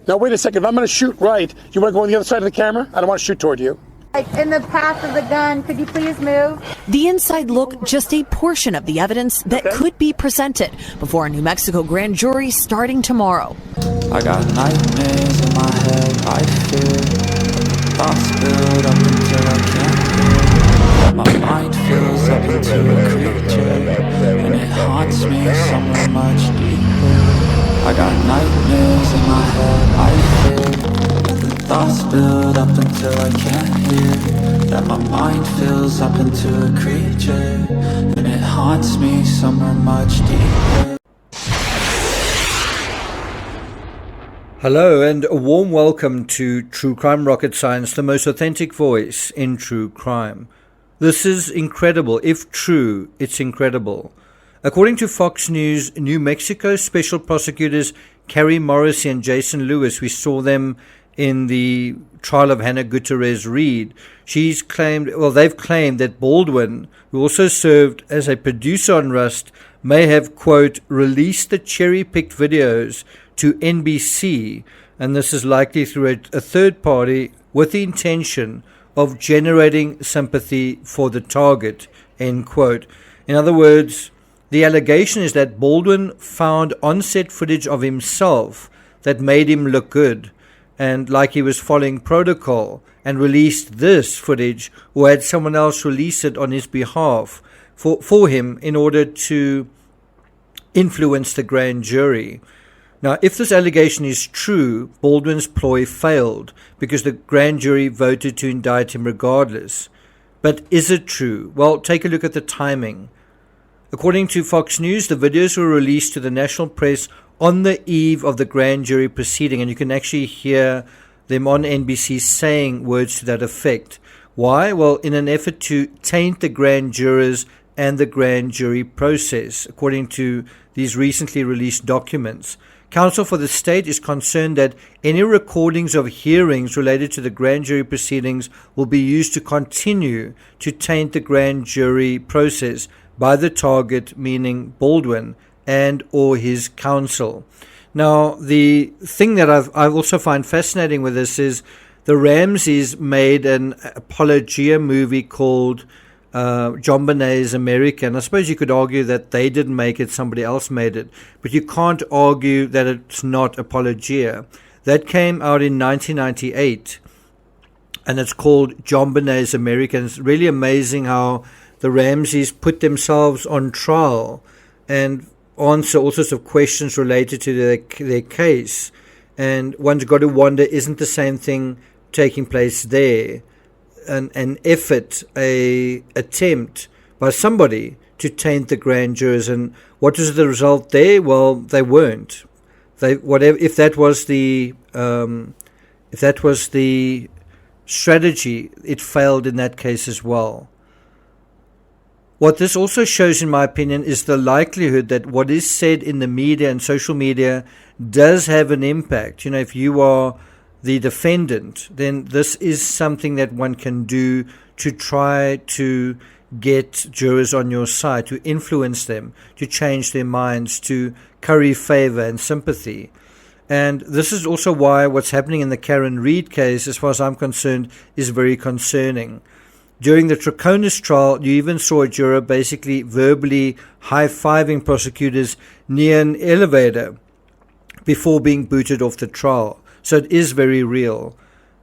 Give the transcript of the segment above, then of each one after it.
Now, wait a second. If I'm going to shoot right, you want to go on the other side of the camera? I don't want to shoot toward you. In the path of the gun, could you please move? The inside look, just a portion of the evidence that could be presented before a New Mexico grand jury starting tomorrow. I got nightmares in my head, I fear thoughts build up until I can't hear. My mind fills up into a creature, and it haunts me somewhere much deeper. I got nightmares in my head, I fear thoughts build up until I can't hear. That my mind fills up into a creature, and it haunts me somewhere much deeper. Hello and a warm welcome to True Crime Rocket Science, the most authentic voice in true crime. This is incredible. If true, it's incredible. According to Fox News, New Mexico Special Prosecutors Carrie Morrissey and Jason Lewis, we saw them in the trial of Hannah Gutierrez Reed. They've claimed that Baldwin, who also served as a producer on Rust, may have, quote, released the cherry-picked videos to NBC, and this is likely through a third party with the intention of generating sympathy for the target, end quote. In other words, the allegation is that Baldwin found on-set footage of himself that made him look good, and like he was following protocol, and released this footage, or had someone else release it on his behalf for him in order to influence the grand jury. Now, if this allegation is true, Baldwin's ploy failed because the grand jury voted to indict him regardless. But is it true? Well, take a look at the timing. According to Fox News, the videos were released to the national press on the eve of the grand jury proceeding, and you can actually hear them on NBC saying words to that effect. Why? Well, in an effort to taint the grand jurors and the grand jury process, according to these recently released documents. Counsel for the state is concerned that any recordings of hearings related to the grand jury proceedings will be used to continue to taint the grand jury process by the target, meaning Baldwin, and or his counsel. Now, the thing that I also find fascinating with this is the Ramseys made an apologia movie called JonBenét's America. And I suppose you could argue that they didn't make it, somebody else made it. But you can't argue that it's not apologia. That came out in 1998, and it's called JonBenét's America. And it's really amazing how the Ramseys put themselves on trial and answer all sorts of questions related to their case. And one's got to wonder, isn't the same thing taking place there? An effort, a attempt by somebody to taint the grand jurors. And what was the result there? Well, they weren't. If that was the strategy, it failed in that case as well. What this also shows, in my opinion, is the likelihood that what is said in the media and social media does have an impact. You know, if you are the defendant, then this is something that one can do to try to get jurors on your side, to influence them, to change their minds, to curry favor and sympathy. And this is also why what's happening in the Karen Reed case, as far as I'm concerned, is very concerning. During the Troconis trial, you even saw a juror basically verbally high-fiving prosecutors near an elevator before being booted off the trial. So it is very real.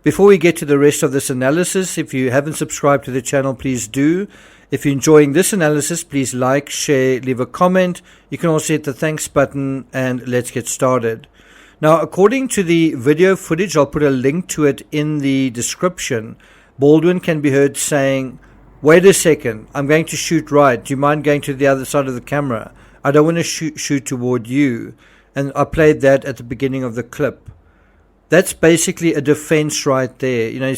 Before we get to the rest of this analysis, if you haven't subscribed to the channel, please do. If you're enjoying this analysis, please like, share, leave a comment. You can also hit the thanks button, and let's get started. Now, according to the video footage, I'll put a link to it in the description. Baldwin can be heard saying, "Wait a second, I'm going to shoot right. Do you mind going to the other side of the camera? I don't want to shoot toward you." And I played that at the beginning of the clip. That's basically a defense right there. You know,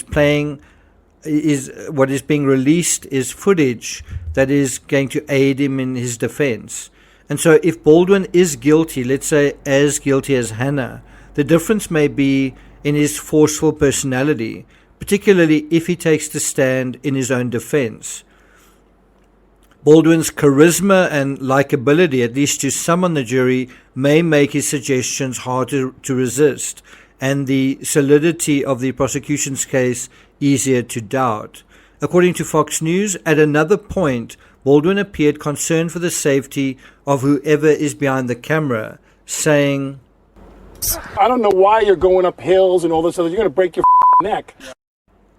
what is being released is footage that is going to aid him in his defense. And so if Baldwin is guilty, let's say as guilty as Hannah, the difference may be in his forceful personality, particularly if he takes the stand in his own defense. Baldwin's charisma and likability, at least to some on the jury, may make his suggestions hard to resist. and the solidity of the prosecution's case easier to doubt. According to Fox News, at another point, Baldwin appeared concerned for the safety of whoever is behind the camera, saying, I don't know why you're going up hills and all this other. You're going to break your neck.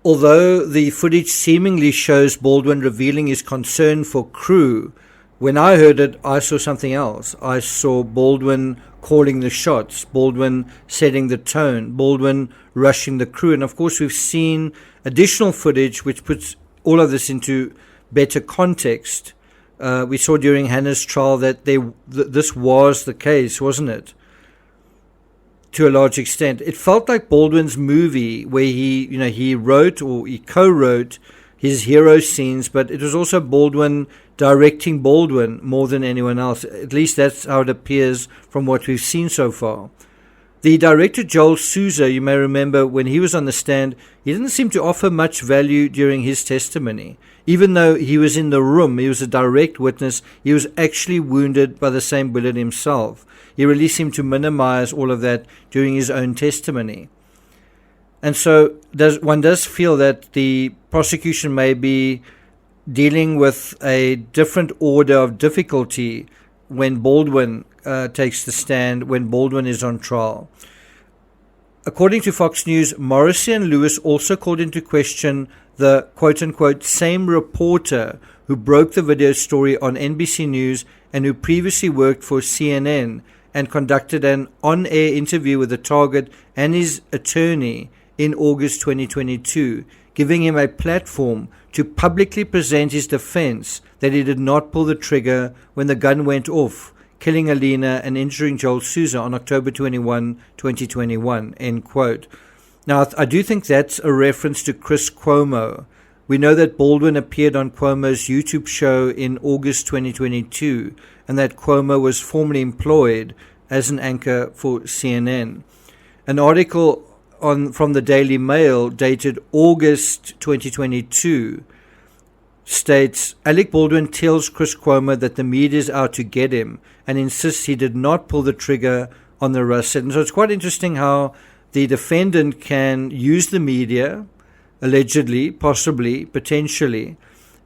Although the footage seemingly shows Baldwin revealing his concern for crew, when I heard it, I saw something else. I saw Baldwin calling the shots, Baldwin setting the tone, Baldwin rushing the crew. And of course, we've seen additional footage which puts all of this into better context. We saw during Hannah's trial that this was the case, wasn't it? To a large extent. It felt like Baldwin's movie where he wrote or he co-wrote his hero scenes, but it was also Baldwin directing Baldwin more than anyone else. At least that's how it appears from what we've seen so far. The director Joel Souza, you may remember, when he was on the stand, he didn't seem to offer much value during his testimony. Even though he was in the room, he was a direct witness, he was actually wounded by the same bullet himself. He really seemed to minimize all of that during his own testimony. And so one does feel that the prosecution may be dealing with a different order of difficulty when Baldwin takes the stand, when Baldwin is on trial. According to Fox News, Morrissey and Lewis also called into question the quote-unquote same reporter who broke the video story on NBC News and who previously worked for CNN and conducted an on-air interview with the target and his attorney in August 2022, giving him a platform to publicly present his defense that he did not pull the trigger when the gun went off, killing Alina and injuring Joel Souza on October 21, 2021, end quote. Now, I do think that's a reference to Chris Cuomo. We know that Baldwin appeared on Cuomo's YouTube show in August 2022, and that Cuomo was formerly employed as an anchor for CNN. An article from the Daily Mail dated August 2022 states, Alec Baldwin tells Chris Cuomo that the media is out to get him and insists he did not pull the trigger on the arrest sentence. So it's quite interesting how the defendant can use the media, allegedly, possibly, potentially,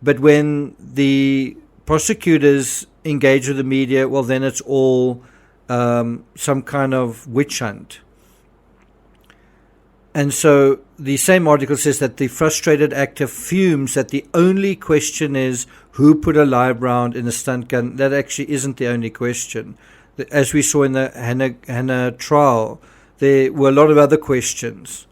but when the prosecutors engage with the media, well, then it's all some kind of witch hunt. And so the same article says that the frustrated actor fumes that the only question is who put a live round in a stunt gun. That actually isn't the only question. As we saw in the Hannah trial, there were a lot of other questions.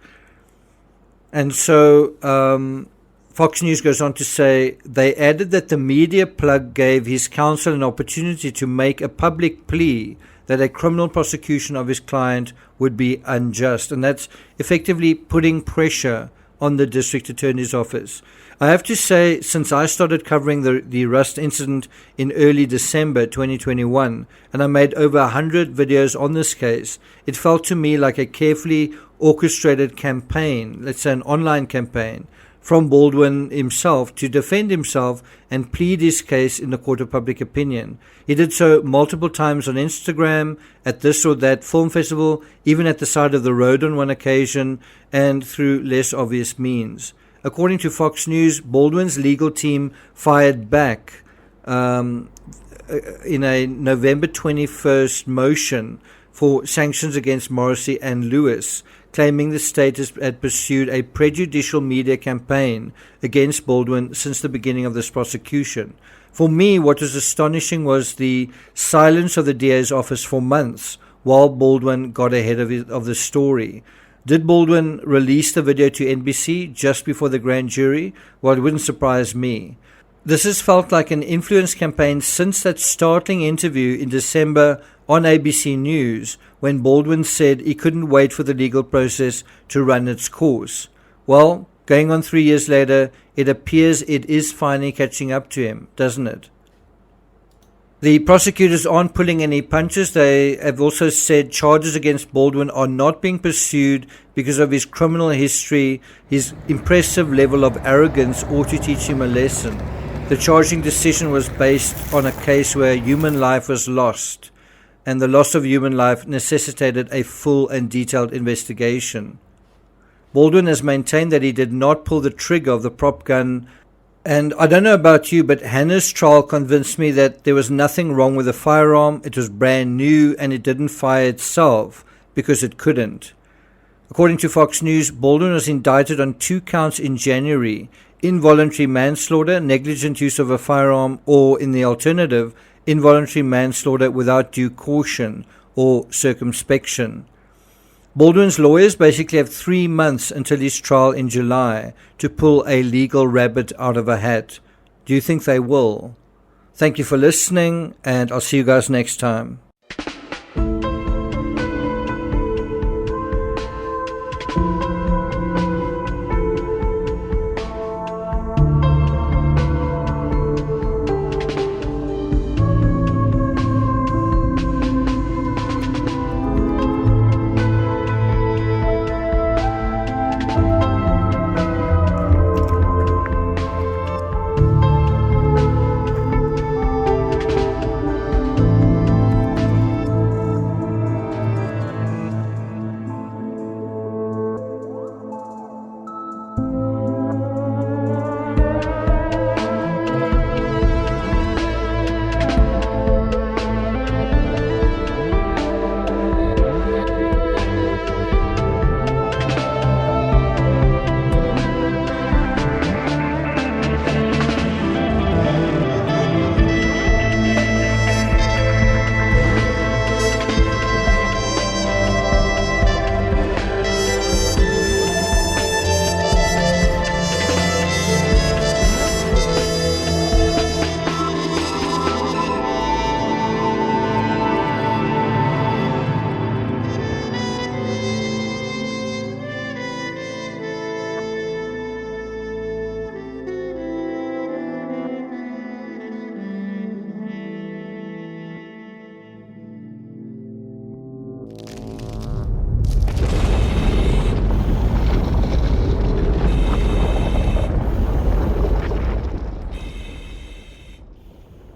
And so Fox News goes on to say, they added that the media plug gave his counsel an opportunity to make a public plea that a criminal prosecution of his client would be unjust. And that's effectively putting pressure on the district attorney's office. I have to say, since I started covering the Rust incident in early December 2021, and I made over 100 videos on this case, it felt to me like a carefully orchestrated campaign, let's say an online campaign, from Baldwin himself to defend himself and plead his case in the court of public opinion. He did so multiple times on Instagram, at this or that film festival, even at the side of the road on one occasion, and through less obvious means. According to Fox News, Baldwin's legal team fired back in a November 21st motion for sanctions against Morrissey and Lewis, claiming the state had pursued a prejudicial media campaign against Baldwin since the beginning of this prosecution. For me, what was astonishing was the silence of the DA's office for months while Baldwin got ahead of the story. Did Baldwin release the video to NBC just before the grand jury? Well, it wouldn't surprise me. This has felt like an influence campaign since that startling interview in December on ABC News when Baldwin said he couldn't wait for the legal process to run its course. Well, going on 3 years later, it appears it is finally catching up to him, doesn't it? The prosecutors aren't pulling any punches. They have also said charges against Baldwin are not being pursued because of his criminal history. His impressive level of arrogance ought to teach him a lesson. The charging decision was based on a case where human life was lost. and the loss of human life necessitated a full and detailed investigation. Baldwin has maintained that he did not pull the trigger of the prop gun, and I don't know about you, but Hannah's trial convinced me that there was nothing wrong with the firearm. It was brand new and it didn't fire itself because it couldn't. According to Fox News, Baldwin was indicted on 2 counts in January: involuntary manslaughter, negligent use of a firearm, or, in the alternative, involuntary manslaughter without due caution or circumspection. Baldwin's lawyers basically have 3 months until his trial in July to pull a legal rabbit out of a hat. Do you think they will? Thank you for listening, and I'll see you guys next time.